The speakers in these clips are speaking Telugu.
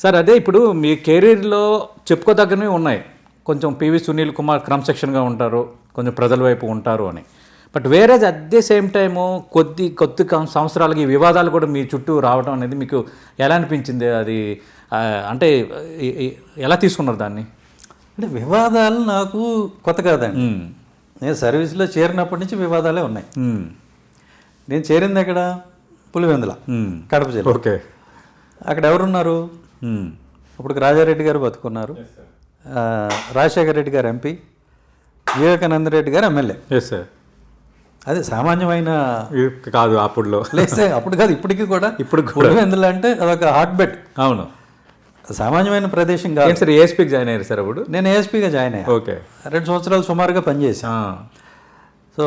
సార్ అదే ఇప్పుడు మీ కెరీర్లో చెప్పుకోదగ్గనవి ఉన్నాయి. కొంచెం పివి సునీల్ కుమార్ క్రమశిక్షణగా ఉంటారు, కొంచెం ప్రజల వైపు ఉంటారు అని. బట్ వేరే అట్ ది సేమ్ టైము కొద్ది సంవత్సరాలకి వివాదాలు కూడా మీ చుట్టూ రావడం అనేది మీకు ఎలా అనిపించింది? అది అంటే ఎలా తీసుకున్నారు దాన్ని? అంటే వివాదాలు నాకు కొత్త కాదండి. నేను సర్వీస్లో చేరినప్పటి నుంచి వివాదాలే ఉన్నాయి. నేను చేరింది ఎక్కడ? పులివెందుల, కడప జిల్లా. ఓకే. అక్కడ ఎవరున్నారు? అప్పుడు రాజారెడ్డి గారు బతుకున్నారు, రాజశేఖర రెడ్డి గారు ఎంపీ, వివేకానంద రెడ్డి గారు ఎమ్మెల్యే. Yes sir. అది సామాన్యమైన కాదు అప్పుడులో, లేస్తే అప్పుడు కాదు ఇప్పటికీ కూడా. ఇప్పుడు పులివెందుల అంటే అదొక హాట్ బెడ్. అవును, సామాన్యమైన ప్రదేశం కాదు. సార్ ఏఎస్పీకి జాయిన్ అయ్యారు సార్ అప్పుడు? నేను ఏఎస్పీగా జాయిన్ అయ్యాను. ఓకే. 2 సంవత్సరాలు సుమారుగా పనిచేశాను. సో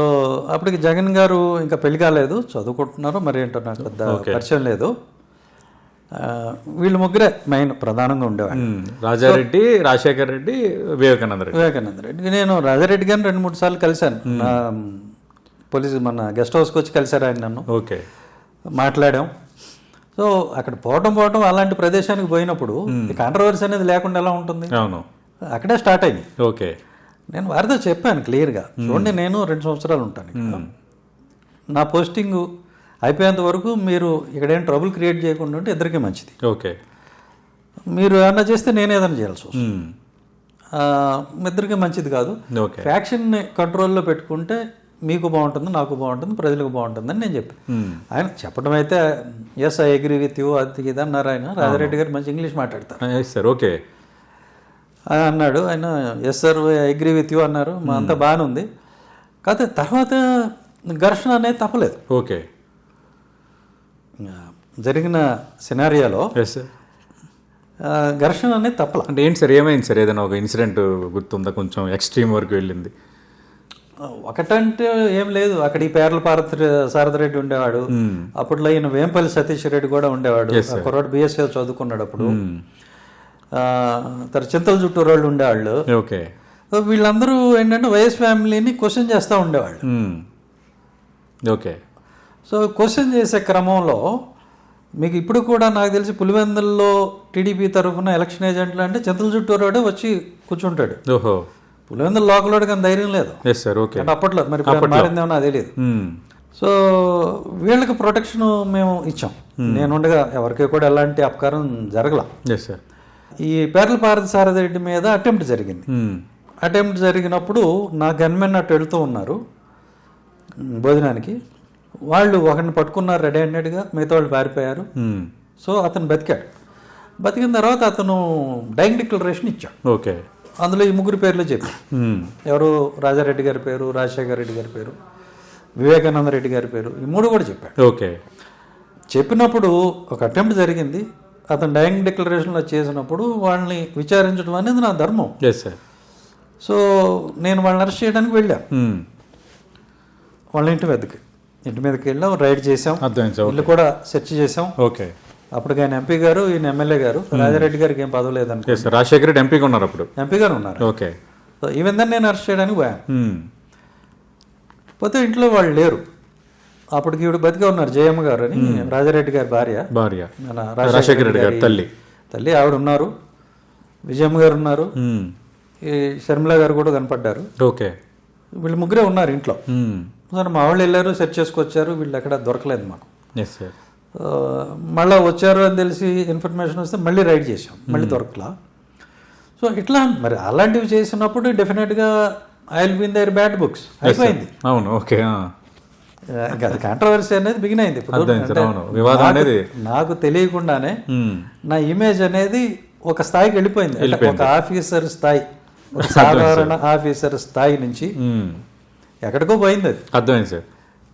అప్పటికి జగన్ గారు ఇంకా పెళ్లి కాలేదు, చదువుకుంటున్నారు, మరి ఏంటో నాకు పెద్ద పరిచయం లేదు. వీళ్ళు ముగ్గురే మెయిన్ ప్రధానంగా ఉండేవాళ్ళు. రాజారెడ్డి, రాజశేఖర్ రెడ్డి, వివేకానంద రెడ్డి. నేను రాజారెడ్డి గారిని 2-3 సార్లు కలిశాను. నా పోలీసు మన గెస్ట్ హౌస్కి వచ్చి కలిశారు ఆయన నన్ను. ఓకే. మాట్లాడాం. సో అక్కడ పోవటం అలాంటి ప్రదేశానికి పోయినప్పుడు కాంట్రవర్సీ అనేది లేకుండా ఎలా ఉంటుంది? అవును, అక్కడే స్టార్ట్ అయింది. ఓకే. నేను వారితో చెప్పాను క్లియర్గా, చూడండి నేను 2 సంవత్సరాలు ఉంటాను ఇక్కడ, నా పోస్టింగ్ అయిపోయేంత వరకు మీరు ఇక్కడ ఏం ట్రబుల్ క్రియేట్ చేయకుండా ఉంటే ఇద్దరికీ మంచిది. ఓకే. మీరు ఏమన్నా చేస్తే నేను ఏదైనా చేయాల్సి వస్తుంది, ఇద్దరికీ మంచిది కాదు. ఫ్యాక్షన్ని కంట్రోల్లో పెట్టుకుంటే మీకు బాగుంటుంది, నాకు బాగుంటుంది, ప్రజలకు బాగుంటుందని నేను చెప్పాను. ఆయన చెప్పడం అయితే yes I agree with you అది ఇది అన్నారు. ఆయన రాజారెడ్డి గారు మంచి ఇంగ్లీష్ మాట్లాడతారు. సార్ ఓకే అన్నాడు ఆయన. Yes sir I agree with you అన్నారు. మా అంతా బాగానే ఉంది. కాకపోతే తర్వాత ఘర్షణ అనేది తప్పలేదు. ఓకే. జరిగిన సినారియాలో ఘర్షణ అనేది తప్పల. అంటే ఏంటి సార్, ఏమైంది సార్? ఏదైనా ఒక ఇన్సిడెంట్ గుర్తుందా? కొంచెం ఎక్స్ట్రీమ్ వరకు వెళ్ళింది? ఒకటంటే ఏం లేదు. అక్కడ ఈ పేర్ల సారథిరెడ్డి ఉండేవాడు, అప్పట్లో ఈయన వేంపల్లి సతీష్ రెడ్డి కూడా ఉండేవాడు. కుర్రాడు బిఎస్ఏ చదువుకున్నాడు అప్పుడు. చింతల చుట్టూరు వాళ్ళు ఉండేవాళ్ళు. ఓకే. వీళ్ళందరూ ఏంటంటే వైఎస్ ఫ్యామిలీని క్వశ్చన్ చేస్తూ ఉండేవాళ్ళు. ఓకే. సో క్వశ్చన్ చేసే క్రమంలో మీకు ఇప్పుడు కూడా నాకు తెలిసి పులివెందుల్లో టీడీపీ తరఫున ఎలక్షన్ ఏజెంట్లు అంటే చింతల చుట్టూరు వచ్చి కూర్చుంటాడు. ఓహో. పులివెందుల లోకలోడికి అంత ధైర్యం లేదు. అంటే అప్పట్లో మరి మారిందేమో నాకు తెలియదు. సో వీళ్ళకి ప్రొటెక్షన్ మేము ఇచ్చాం. నేను ఉండగా ఎవరికి కూడా ఎలాంటి అపకారం జరగల. ఈ పేర్ల సారథిరెడ్డి మీద అటెంప్ట్ జరిగింది. అటెంప్ట్ జరిగినప్పుడు నా గన్మెన్ అటు వెళ్తూ ఉన్నారు భోజనానికి. వాళ్ళు ఒకరిని పట్టుకున్నారు రెడీ హ్యాండెడ్గా, మిగతా వాళ్ళు పారిపోయారు. సో అతను బతికాడు. బతికిన తర్వాత అతను డైయింగ్ డిక్లరేషన్ ఇచ్చాడు. ఓకే. అందులో ఈ 3 పేర్లు చెప్పారు. ఎవరు? రాజారెడ్డి గారి పేరు, రాజశేఖర రెడ్డి గారి పేరు, వివేకానంద రెడ్డి గారి పేరు, ఈ 3 కూడా చెప్పాడు. ఓకే. చెప్పినప్పుడు ఒక అటెంప్ట్ జరిగింది. అతను డైయింగ్ డిక్లరేషన్లో చేసినప్పుడు వాళ్ళని విచారించడం అనేది నా ధర్మం. సో నేను వాళ్ళని అరెస్ట్ చేయడానికి వెళ్ళాను. వాళ్ళ ఇంటి మీదకి వెళ్ళాం, రైడ్ చేసాం, ఇల్లు కూడా సెర్చ్ చేసాం. ఓకే. అప్పుడు ఆయన ఎంపీ గారు, ఈయన ఎమ్మెల్యే గారు. రాజారెడ్డి గారికి ఏం పదవి లేదనుకో, రాజశేఖర రెడ్డి ఎంపీగా ఉన్నారు అప్పుడు. ఎంపీగానే ఉన్నారు. ఓకే. సో ఈవెన్ దెన్ నేను అరెస్ట్ చేయడానికి పోయాను. పోతే ఇంట్లో వాళ్ళు లేరు. అప్పటికి ఈవిడ బతికే ఉన్నారు, జయమ్మ గారు అని, రాజారెడ్డి గారి భార్య, రాజశేఖర రెడ్డి గారి తల్లి ఆవిడ ఉన్నారు. విజయమ్మ గారు ఉన్నారు. ఈ షర్మిల గారు కూడా కనపడ్డారు. ఓకే. వీళ్ళు 3 ఉన్నారు ఇంట్లో. సరే మా వాళ్ళు వెళ్ళారు, సెర్చ్ చేసుకొచ్చారు. వీళ్ళు ఎక్కడ దొరకలేదు మాకు. మళ్ళీ వచ్చారు అని తెలిసి ఇన్ఫర్మేషన్ వస్తే మళ్ళీ రైడ్ చేసాం, మళ్ళీ దొరకలా. సో ఇట్లా మరి అలాంటివి చేసినప్పుడు డెఫినెట్గా I will be in there bad books అయిపోయింది. అవును. ఓకే. అది కాంట్రవర్సీ అనేది బిగిన్ అయింది. నాకు తెలియకుండానే నా ఇమేజ్ అనేది ఒక స్థాయికి వెళ్ళిపోయింది. ఒక ఆఫీసర్ స్థాయి, ఒక సాధారణ ఆఫీసర్ స్థాయి నుంచి ఎక్కడికో పోయింది. అది అర్థమైంది సార్.